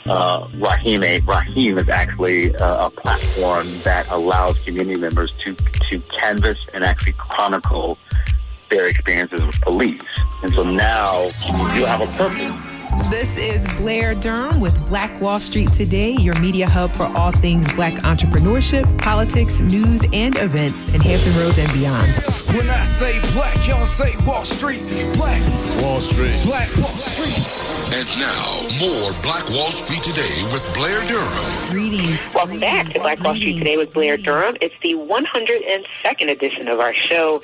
Rahim is actually a platform that allows community members to canvas and actually chronicle their experiences with police. And so now you have a purpose. This is Blair Durham with Black Wall Street Today, your media hub for all things Black entrepreneurship, politics, news, and events in Hampton Roads and beyond. When I say black, y'all say Wall Street. Black Wall Street. Black Wall Street. And now, more Black Wall Street Today with Blair Durham. Greetings. Welcome back to Black Wall Street Today with Blair Durham. It's the 102nd edition of our show.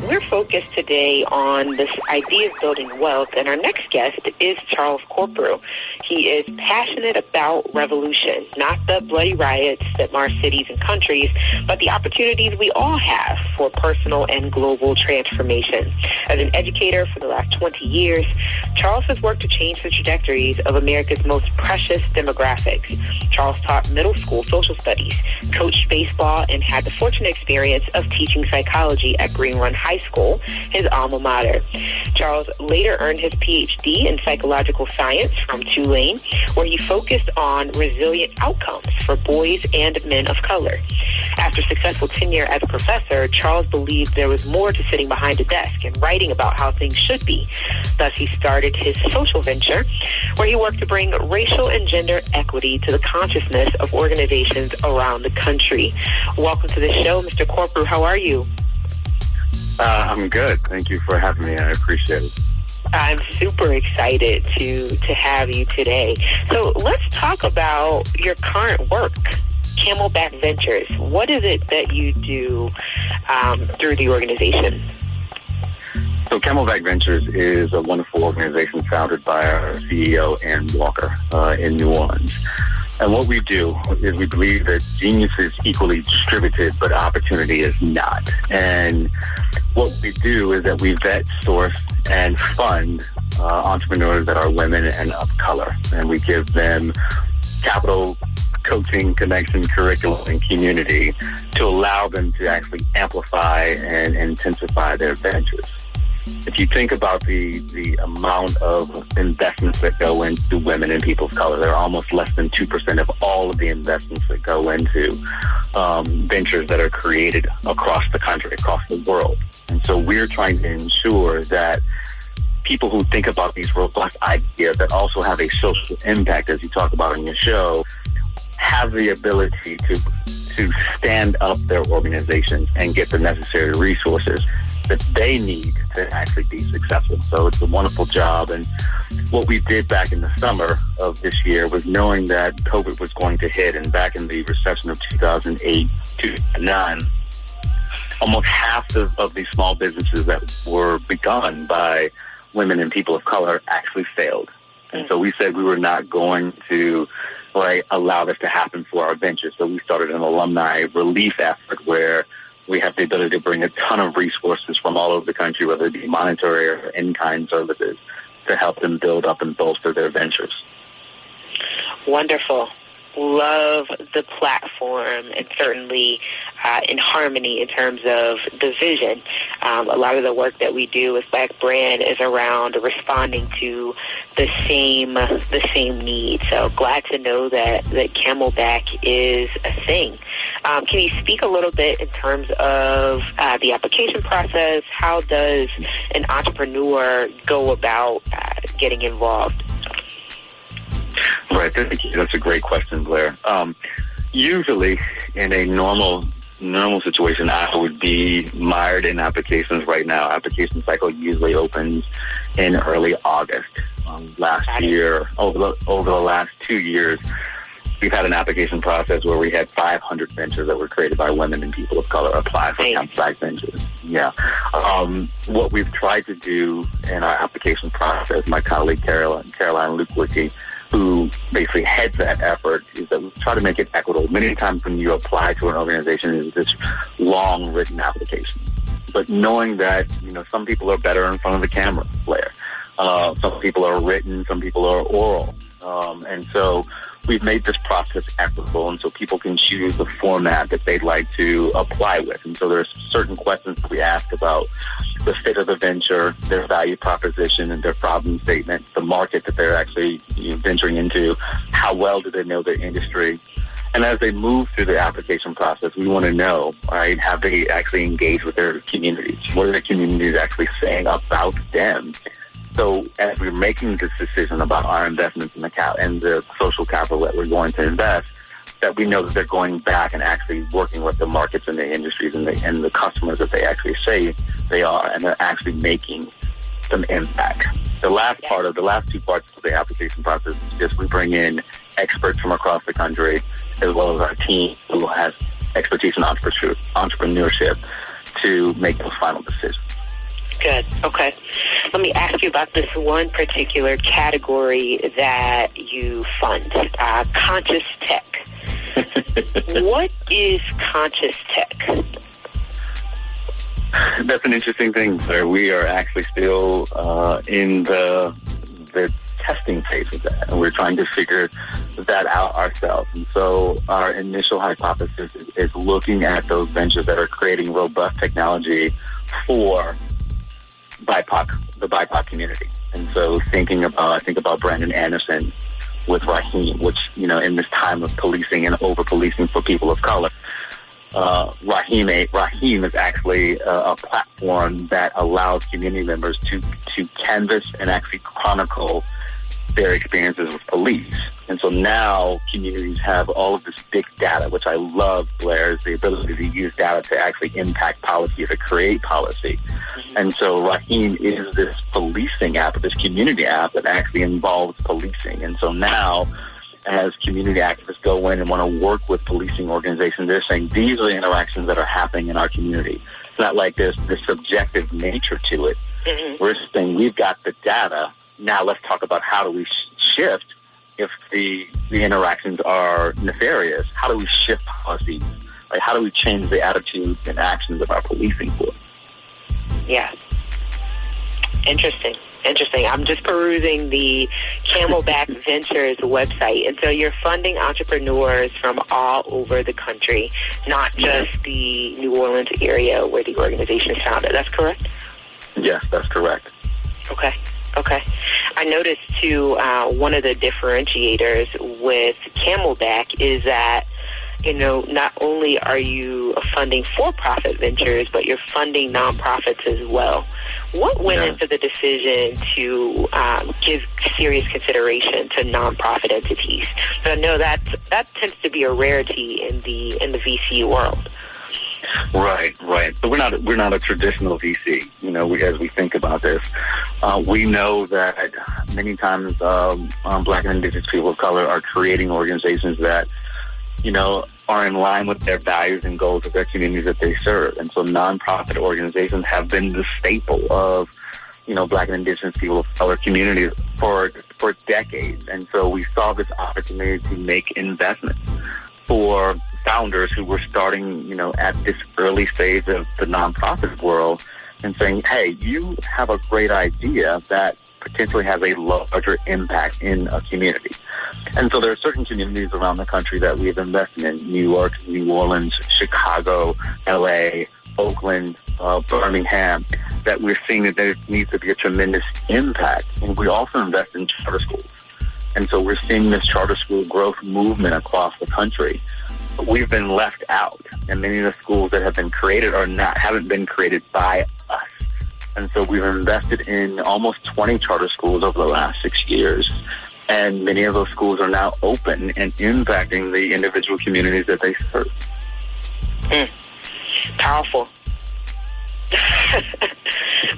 We're focused today on this idea of building wealth, and our next guest is Charles Corprew. He is passionate about revolution, not the bloody riots that mar cities and countries, but the opportunities we all have for personal and global transformation. As an educator for the last 20 years, Charles has worked to change the trajectories of America's most precious demographics. Charles taught middle school social studies, coached baseball, and had the fortunate experience of teaching psychology at Green Run High School, his alma mater. Charles later earned his PhD in psychological science from Tulane, where he focused on resilient outcomes for boys and men of color. After successful tenure as a professor, Charles believed there was more to sitting behind a desk and writing about how things should be. Thus, he started his social venture, where he worked to bring racial and gender equity to the consciousness of organizations around the country. Welcome to the show, Mr. Corprew. How are you? I'm good. Thank you for having me. I appreciate it. I'm super excited to have you today. So let's talk about your current work, CamelBack Ventures. What is it that you do through the organization? So CamelBack Ventures is a wonderful organization founded by our CEO, Ann Walker, in New Orleans. And what we do is we believe that genius is equally distributed, but opportunity is not. And what we do is that we vet, source, and fund entrepreneurs that are women and of color. And we give them capital, coaching, connection, curriculum, and community to allow them to actually amplify and intensify their ventures. If you think about the amount of investments that go into women and people of color, they're almost less than 2% of all of the investments that go into ventures that are created across the country, across the world. And so we're trying to ensure that people who think about these robust ideas that also have a social impact, as you talk about in your show, have the ability to stand up their organizations and get the necessary resources that they need to actually be successful. So it's a wonderful job. And what we did back in the summer of this year was knowing that COVID was going to hit, and back in the recession of 2008, 2009, almost half of these small businesses that were begun by women and people of color actually failed. And so we said we were not going to allow this to happen for our ventures. So we started an alumni relief effort where we have the ability to bring a ton of resources from all over the country, whether it be monetary or in-kind services, to help them build up and bolster their ventures. Wonderful. Love the platform, and certainly in harmony in terms of the vision. A lot of the work that we do with Black Brand is around responding to the same need. So glad to know that CamelBack is a thing. Can you speak a little bit in terms of the application process? How does an entrepreneur go about getting involved? Right. That's a great question, Blair. Usually, in a normal situation, I would be mired in applications right now. Application cycle usually opens in early August. Last year, over the last 2 years, we've had an application process where we had 500 ventures that were created by women and people of color apply for CamelBack Ventures. Yeah. What we've tried to do in our application process, my colleague Caroline Lukwicki, who basically heads that effort, is that we try to make it equitable. Many times when you apply to an organization, it's this long written application. But knowing that, some people are better in front of the camera, Blair. Some people are written, some people are oral. And so we've made this process equitable, and so people can choose the format that they'd like to apply with. And so there's certain questions that we ask about the fit of the venture, their value proposition, and their problem statement, the market that they're actually venturing into, how well do they know their industry. And as they move through the application process, we want to know, right, have they actually engaged with their communities? What are the communities actually saying about them? So as we're making this decision about our investments in the social capital that we're going to invest, that we know that they're going back and actually working with the markets and the industries and the customers that they actually say they are, and they're actually making some impact. The last two parts of the application process is just we bring in experts from across the country, as well as our team who has expertise in entrepreneurship to make those final decisions. Good. Okay. Let me ask you about this one particular category that you fund, conscious tech. What is conscious tech? That's an interesting thing, sir. We are actually still in the testing phase of that, and we're trying to figure that out ourselves. And so our initial hypothesis is looking at those ventures that are creating robust technology for the BIPOC community. And so I think about Brandon Anderson with Raheem, which, in this time of policing and over-policing for people of color, Raheem is actually a platform that allows community members to canvas and actually chronicle their experiences with police. And so now communities have all of this big data, which I love, Blair, is the ability to use data to actually impact policy, to create policy. Mm-hmm. And so Raheem is this policing app, this community app that actually involves policing. And so now, as community activists go in and want to work with policing organizations, they're saying these are the interactions that are happening in our community. It's not like there's this subjective nature to it. Mm-hmm. We're saying we've got the data. Now let's talk about how do we shift if the interactions are nefarious. How do we shift policies? Like, how do we change the attitudes and actions of our policing force? Yeah. Interesting. I'm just perusing the CamelBack Ventures website. And so you're funding entrepreneurs from all over the country, not just the New Orleans area where the organization is founded. That's correct? Yes, that's correct. Okay. I noticed, too, one of the differentiators with CamelBack is that, not only are you funding for-profit ventures, but you're funding nonprofits as well. What went into the decision to give serious consideration to nonprofit entities? But I know that tends to be a rarity in the VC world. Right. So we're not a traditional VC. As we think about this, we know that many times Black and Indigenous people of color are creating organizations that, are in line with their values and goals of their communities that they serve. And so nonprofit organizations have been the staple of, Black and Indigenous people of color communities for decades. And so we saw this opportunity to make investments for founders who were starting, at this early stage of the nonprofit world and saying, hey, you have a great idea that potentially has a larger impact in a community. And so there are certain communities around the country that we've invested in: New York, New Orleans, Chicago, LA, Oakland, Birmingham, that we're seeing that there needs to be a tremendous impact. And we also invest in charter schools. And so we're seeing this charter school growth movement across the country. But we've been left out, and many of the schools that have been created haven't been created by us. And so we've invested in almost 20 charter schools over the last 6 years. And many of those schools are now open and impacting the individual communities that they serve. Powerful.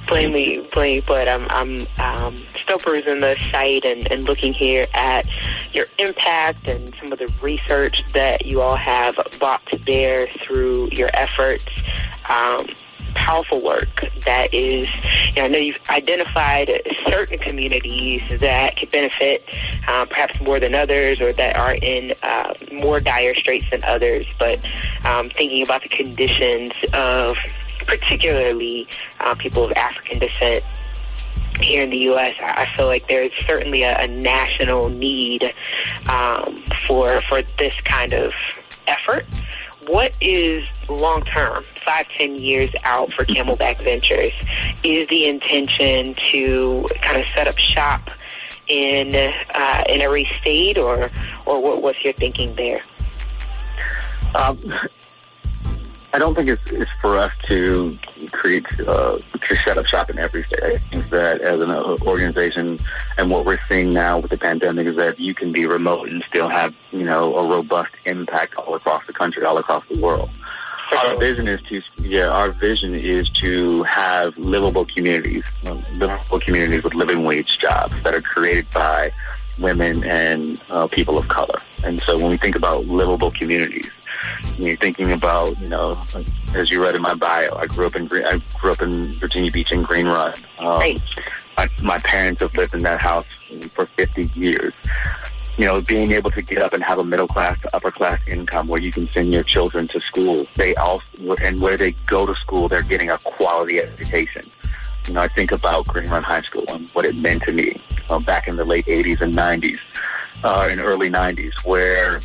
Plainly put, I'm still perusing the site and looking here at your impact and some of the research that you all have brought to bear through your efforts. Powerful work that is, I know you've identified certain communities that could benefit perhaps more than others, or that are in more dire straits than others, but thinking about the conditions of particularly people of African descent here in the U.S., I feel like there's certainly a national need for this kind of effort. What is long-term, 5-10 years out for CamelBack Ventures? Is the intention to kind of set up shop in every state, or what's your thinking there? I don't think it's for us to create to set up shop in every state. I think that as an organization, and what we're seeing now with the pandemic, is that you can be remote and still have a robust impact all across the country, all across the world. Our vision is to have livable communities with living wage jobs that are created by women and people of color. And so when we think about livable communities, you're thinking about, as you read in my bio, I grew up in Virginia Beach and Green Run. Right. My parents have lived in that house for 50 years. Being able to get up and have a middle class to upper class income where you can send your children to school. And where they go to school, they're getting a quality education. I think about Green Run High School and what it meant to me back in the late 80s and 90s, and early 90s, where,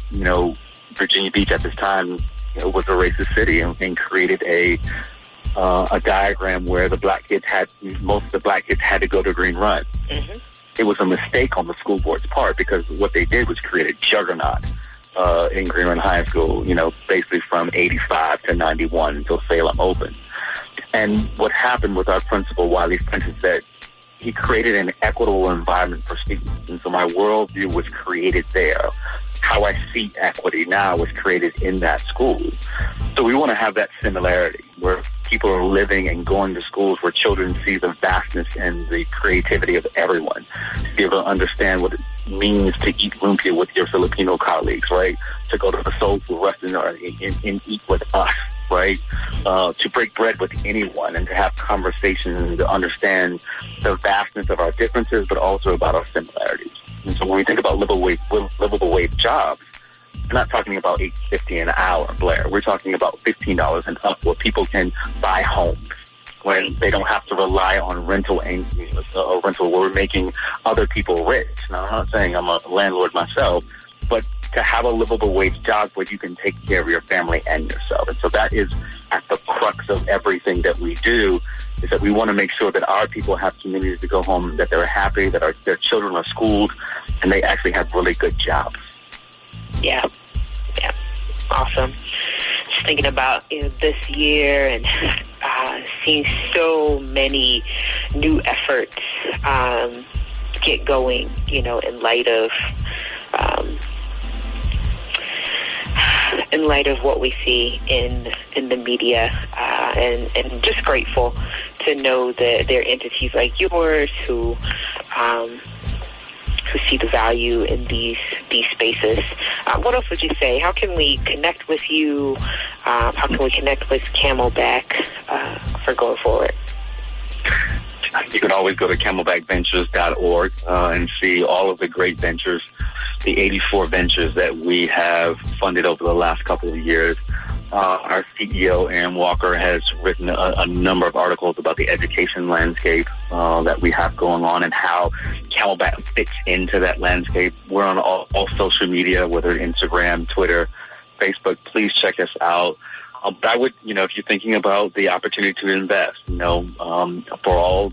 Virginia Beach at this time was a racist city, and created a diagram where most of the black kids had to go to Green Run. Mm-hmm. It was a mistake on the school board's part, because what they did was create a juggernaut in Green Run High School, basically from 85 to 91 until Salem opened. And what happened with our principal, Wiley French, is that he created an equitable environment for students. And so my worldview was created there. How I see equity now was created in that school. So we want to have that similarity where people are living and going to schools where children see the vastness and the creativity of everyone. To be able to understand what it means to eat lumpia with your Filipino colleagues, right? To go to the soul food restaurant and eat with us, right? To break bread with anyone and to have conversations and to understand the vastness of our differences, but also about our similarities. And so when we think about livable wage jobs, we're not talking about $8.50 an hour, Blair. We're talking about $15 and up, where people can buy homes, when they don't have to rely on rental where we're making other people rich. Now, I'm not saying I'm a landlord myself, but to have a livable wage job where you can take care of your family and yourself. And so that is at the crux of everything that we do, is that we want to make sure that our people have communities to go home, that they're happy, that their children are schooled, and they actually have really good jobs. Yeah. Awesome. Just thinking about this year and seeing so many new efforts get going, in light of what we see in the media, and just grateful to know that there are entities like yours who see the value in these spaces. What else would you say? How can we connect with you? How can we connect with CamelBack for going forward? You can always go to CamelBackVentures.org and see all of the great ventures, the 84 ventures that we have funded over the last couple of years. Our CEO, Ann Walker, has written a number of articles about the education landscape that we have going on and how CamelBack fits into that landscape. We're on all social media, whether Instagram, Twitter, Facebook. Please check us out. But I would, if you're thinking about the opportunity to invest, for all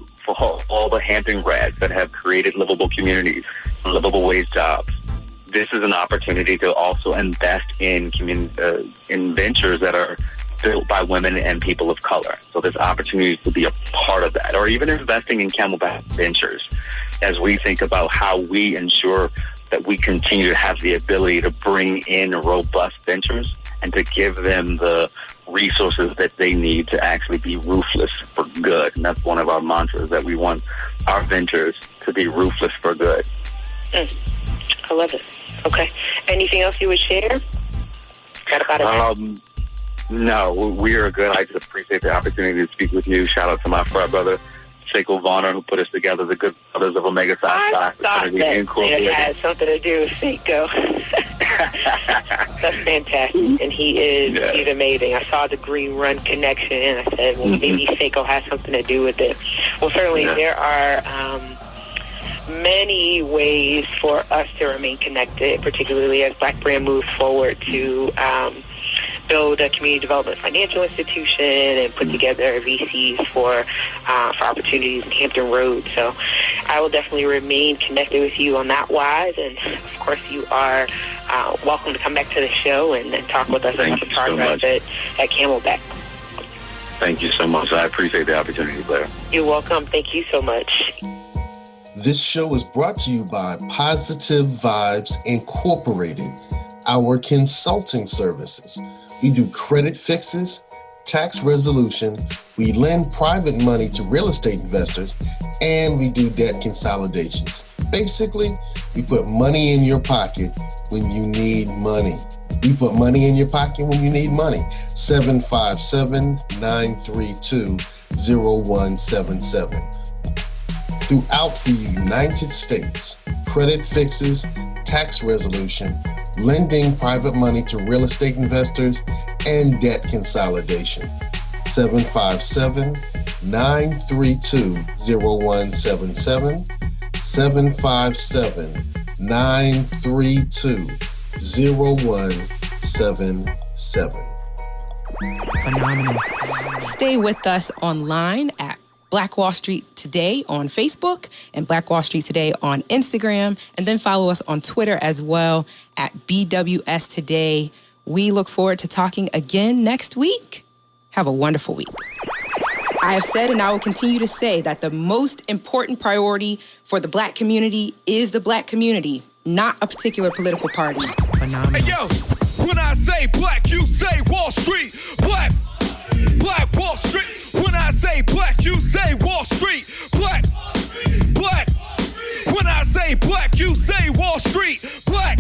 the Hampton grads that have created livable communities, livable wage jobs, this is an opportunity to also invest in ventures that are built by women and people of color. So there's opportunities to be a part of that, or even investing in CamelBack Ventures as we think about how we ensure that we continue to have the ability to bring in robust ventures and to give them the resources that they need to actually be ruthless for good. And that's one of our mantras, that we want our ventures to be ruthless for good. I love it. Okay. Anything else you would share? No, we are good. I just appreciate the opportunity to speak with you. Shout out to my frat brother, Seiko Varner, who put us together, the good brothers of Omega Psi. I thought that it had something to do with Seiko. That's fantastic, and he's amazing. I saw the Green Run connection, and I said, well, maybe Seiko has something to do with it. Well, certainly there are many ways for us to remain connected, particularly as Black Brand moves forward to build a community development financial institution and put together VCs for opportunities in Hampton Roads. So I will definitely remain connected with you on that wise. And, of course, you are welcome to come back to the show and talk with us about the progress at CamelBack. Thank you so much. I appreciate the opportunity, Blair. You're welcome. Thank you so much. This show is brought to you by Positive Vibes Incorporated, our consulting services. We do credit fixes, tax resolution, we lend private money to real estate investors, and we do debt consolidations. Basically, we put money in your pocket when you need money. We put money in your pocket when you need money. 757-932-0177. Throughout the United States, credit fixes, tax resolution, lending private money to real estate investors, and debt consolidation. 757-932-0177. 757-932-0177. Phenomenal. Stay with us online at Black Wall Street Today on Facebook and Black Wall Street Today on Instagram, and then follow us on Twitter as well at BWS Today. We look forward to talking again next week. Have a wonderful week. I have said and I will continue to say that the most important priority for the Black community is the Black community, not a particular political party. Phenomenal. Hey, yo, when I say Black, you say Wall Street. Black Wall Street. When I say Black, you say Wall Street. Black. When I say Black, you say Wall Street. Black.